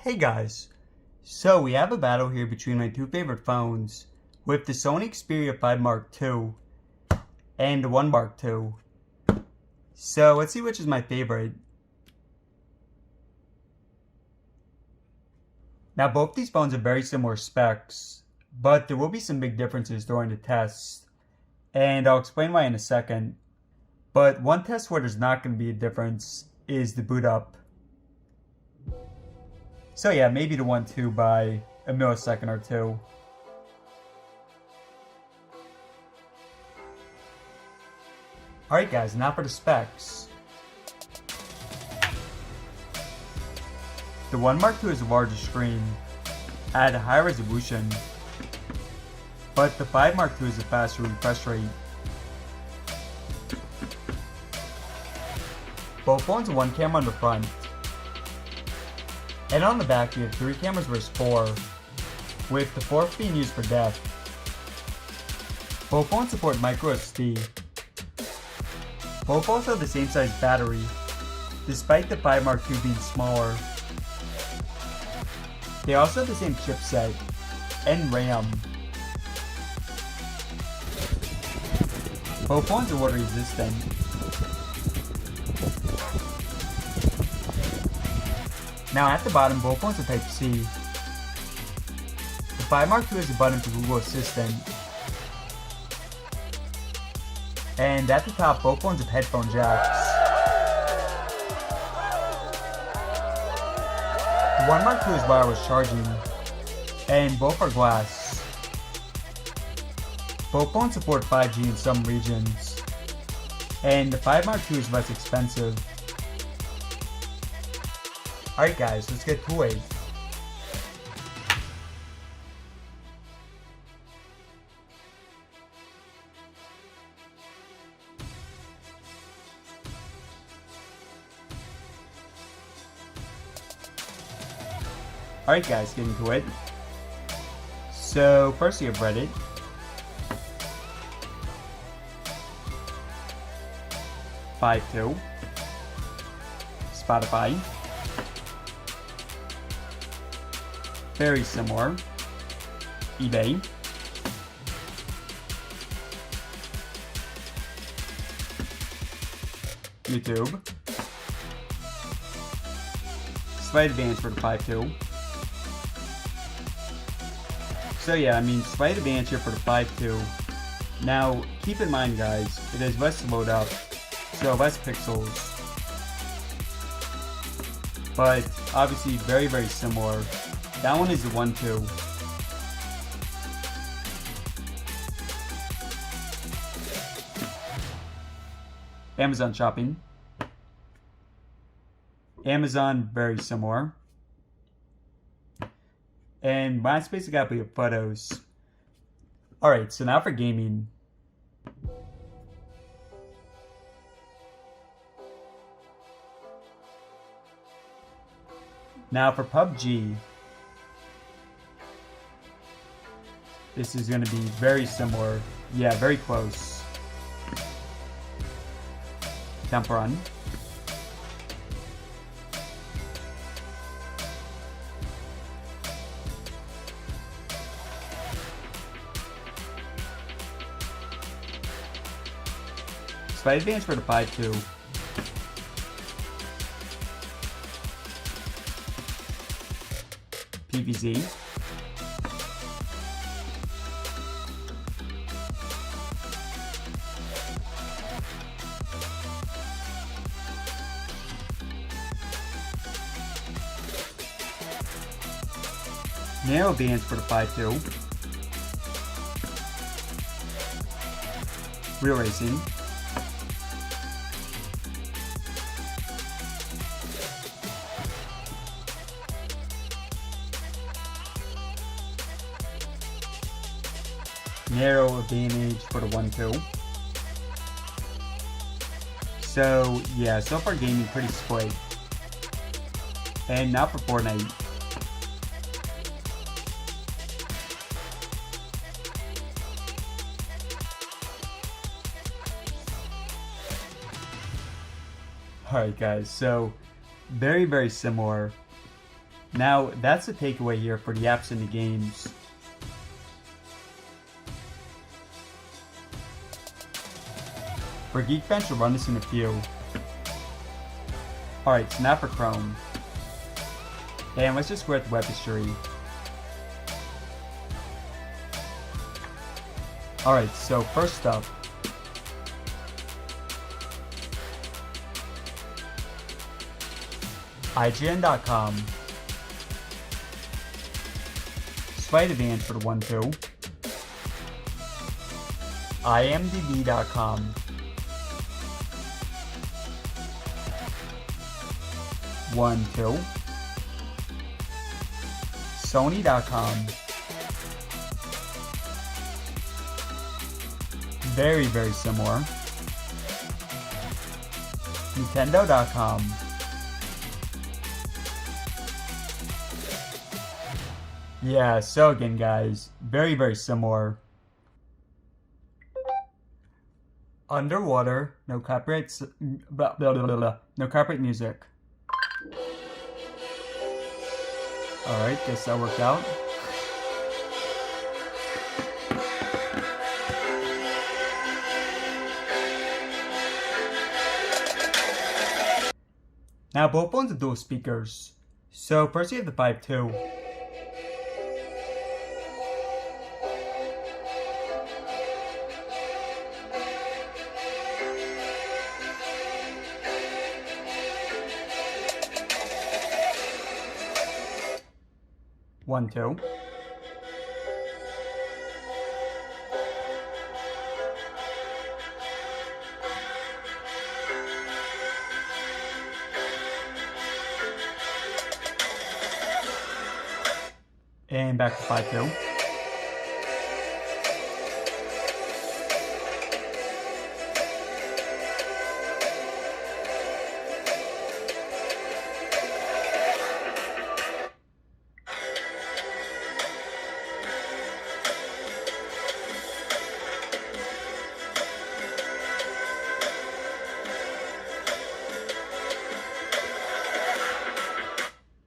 Hey guys, so we have a battle here between my two favorite phones with the Sony Xperia 5 Mark II and the 1 Mark II. So let's see which is my favorite. Now both these phones are very similar specs, but there will be some big differences during the tests, and I'll explain why in a second. But one test where there's not going to be a difference is the boot up. So yeah, maybe the 1-2 by a millisecond or two. Alright guys, now for the specs. The 1 Mark II is a larger screen at a high resolution, but the 5 Mark II is a faster refresh rate. Both phones have one camera on the front, and on the back we have 3 cameras versus 4, with the 4th being used for depth. Both phones support micro SD. Both phones have the same size battery, despite the 5 Mark II being smaller. They also have the same chipset and RAM. Both phones are water resistant. Now at the bottom, both phones are Type-C. The 5 Mark II has a button for Google Assistant. And at the top, both phones have headphone jacks. The 1 Mark II is wireless charging, and both are glass. Both phones support 5G in some regions, and the 5 Mark II is less expensive. Alright guys, let's get to it. Alright guys, getting to it. So first you have Reddit. .2 Spotify. Very similar. eBay. YouTube. Slight advantage for the 5.2. So yeah, I mean, slight advantage here for the 5.2. Now, keep in mind guys, it is less to load up, so less pixels. But obviously very, very similar. That one is the 1.2. Amazon shopping. Amazon, very similar. And last space I got for your photos. Alright, so now for gaming. Now for PUBG. This is going to be very similar. Yeah, very close. Temple Run. Slight advantage for the 5.2. PVZ. Narrow bands for the 5.2. Real racing. Narrow advantage for the 1.2. So yeah, so far gaming pretty split. And now for Fortnite. Alright guys, so very, very similar. Now, that's the takeaway here for the apps and the games. For Geekbench, we'll run this in a few. Alright, so now for Chrome. And let's just go at the web history. Alright, so first up, IGN.com, Slight Advance for the 1-2, IMDb.com, 1-2, Sony.com, very, very similar, Nintendo.com, yeah, so again guys, very, very similar. Underwater, no copyrights, blah, blah, blah, blah, blah. No copyright music. Alright, guess that worked out. Now both phones have dual speakers. So first you have the 5.2. One, two. And back to 5.2.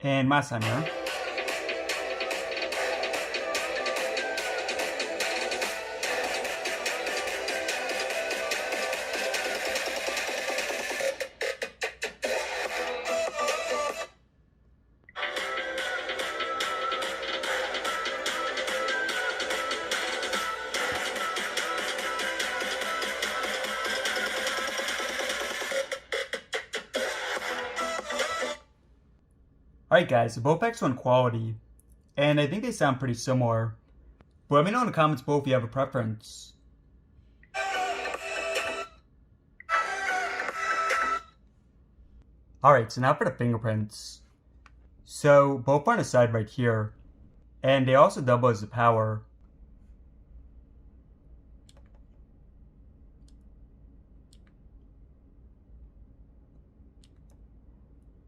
And last time here. Alright guys, so both excellent quality, and I think they sound pretty similar, but let me know in the comments below if you have a preference. Alright, so now for the fingerprints. So both are on the side right here, and they also double as the power.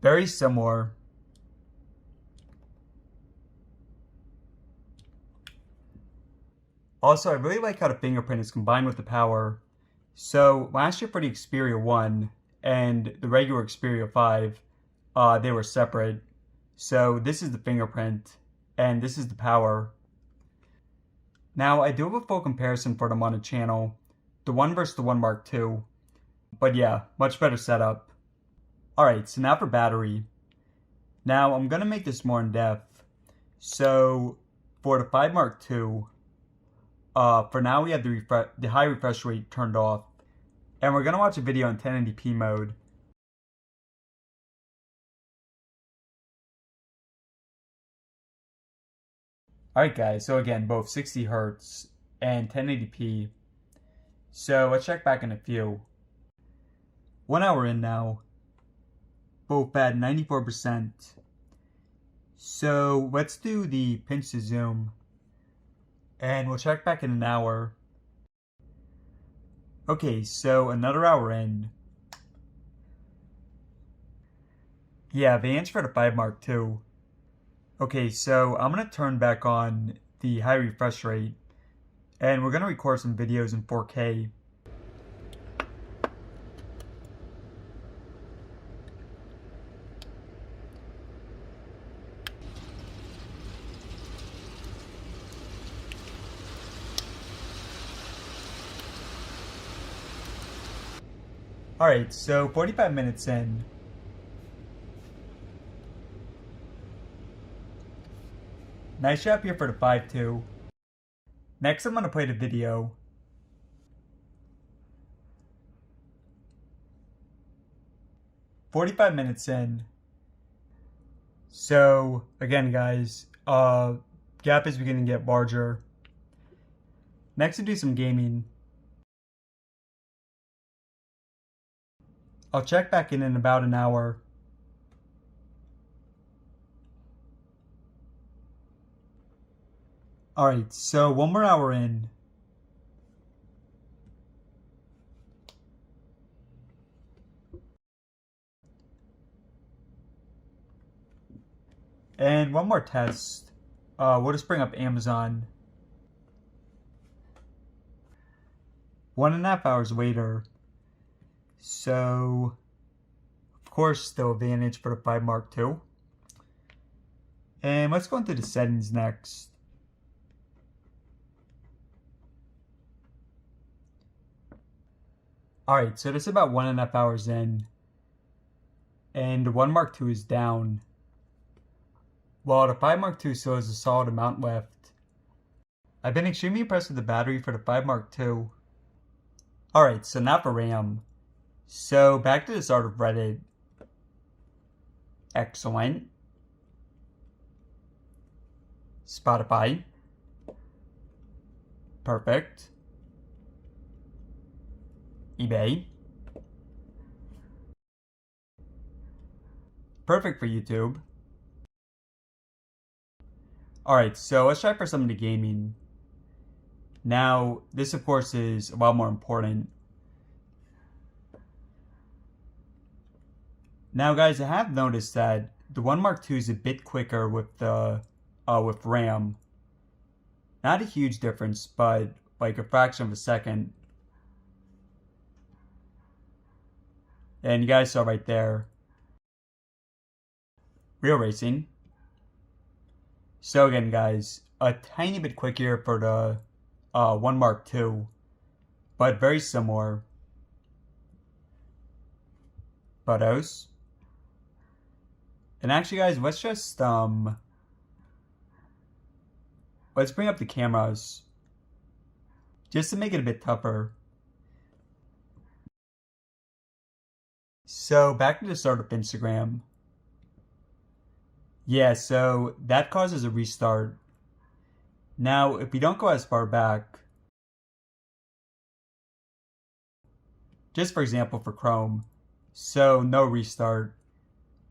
Very similar. Also, I really like how the fingerprint is combined with the power. So, last year for the Xperia 1 and the regular Xperia 5, they were separate. So, this is the fingerprint, and this is the power. Now, I do have a full comparison for them on the channel, the one versus the one Mark II. But yeah, much better setup. Alright, so now for battery. Now, I'm going to make this more in depth. So, for the 5 Mark II, for now we have the high refresh rate turned off, and we're going to watch a video in 1080p mode. Alright guys, so again, both 60 Hz and 1080p. So let's check back in a few. 1 hour in now, both at 94%. So let's do the pinch to zoom. And we'll check back in an hour. Okay, so another hour in. Yeah, the answer for the 5 Mark II. Okay, so I'm going to turn back on the high refresh rate. And we're going to record some videos in 4K. Alright, so 45 minutes in. Nice job here for the 5-2. Next I'm going to play the video. "45 minutes in." So again guys, gap is beginning to get larger. Next to do some gaming. I'll check back in about an hour. Alright, so 1 more hour in. And one more test. We'll just bring up Amazon. 1.5 hours later. So, of course, still advantage for the 5 Mark II. And let's go into the settings next. Alright, so this is about 1.5 hours in. And the 1 Mark II is down. While the 5 Mark II still has a solid amount left. I've been extremely impressed with the battery for the 5 Mark II. Alright, so now for RAM. So back to the start of Reddit. Excellent. Spotify. Perfect. eBay. Perfect for YouTube. Alright, so let's try for some of the gaming. Now, this of course is a lot more important. Now guys, I have noticed that the 1 Mark II is a bit quicker with the with RAM. Not a huge difference, but like a fraction of a second. And you guys saw right there. Real racing. So again guys, a tiny bit quicker for the 1 Mark II, but very similar. Photos. And actually guys, let's just let's bring up the cameras just to make it a bit tougher. So back to the start of Instagram. Yeah, so that causes a restart. Now, if we don't go as far back, just for example for Chrome, so no restart.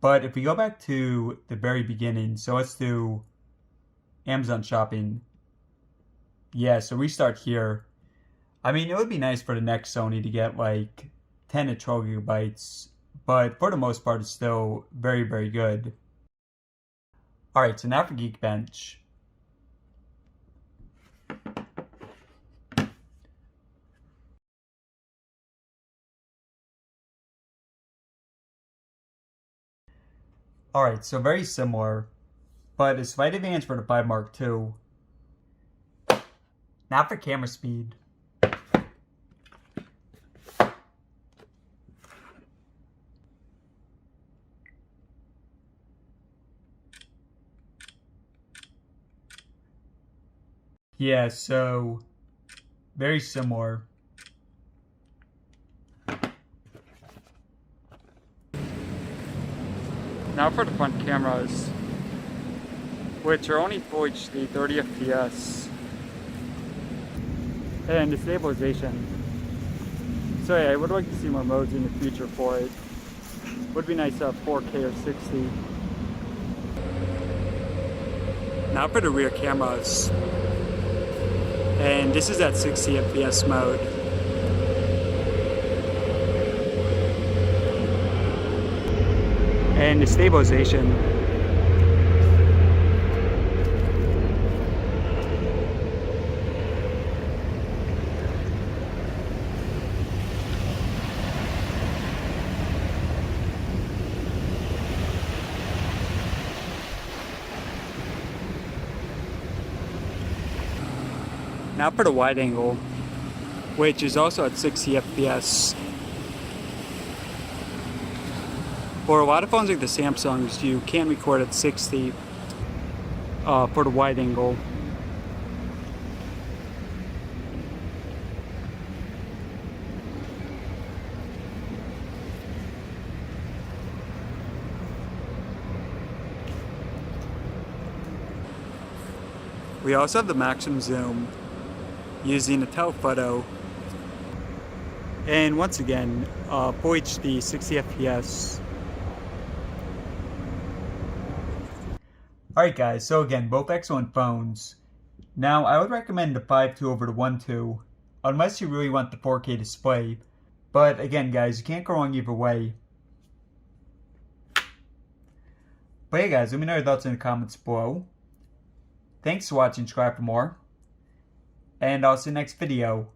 But if we go back to the very beginning, so let's do Amazon shopping. Yeah, so restart here. I mean, it would be nice for the next Sony to get like 10 to 12 gigabytes, but for the most part, it's still very, very good. Alright, so now for Geekbench. Alright, so very similar, but a slight advantage for the 5 Mark II. Now for camera speed. Yeah, so very similar. Now for the front cameras, which are only Full HD 30 FPS, and the stabilization. So yeah, I would like to see more modes in the future for it. Would be nice to have 4K or 60. Now for the rear cameras. And this is at 60 FPS mode. And the stabilization. Now for the wide angle, which is also at 60 FPS. For a lot of phones like the Samsungs, you can't record at 60 for the wide angle. We also have the maximum zoom using a telephoto, and once again, Full HD 60 FPS. Alright guys, so again, both excellent phones. Now, I would recommend the 5.2 over the 1.2, unless you really want the 4K display. But again guys, you can't go wrong either way. But hey guys, let me know your thoughts in the comments below. Thanks for watching, subscribe for more, and I'll see you next video.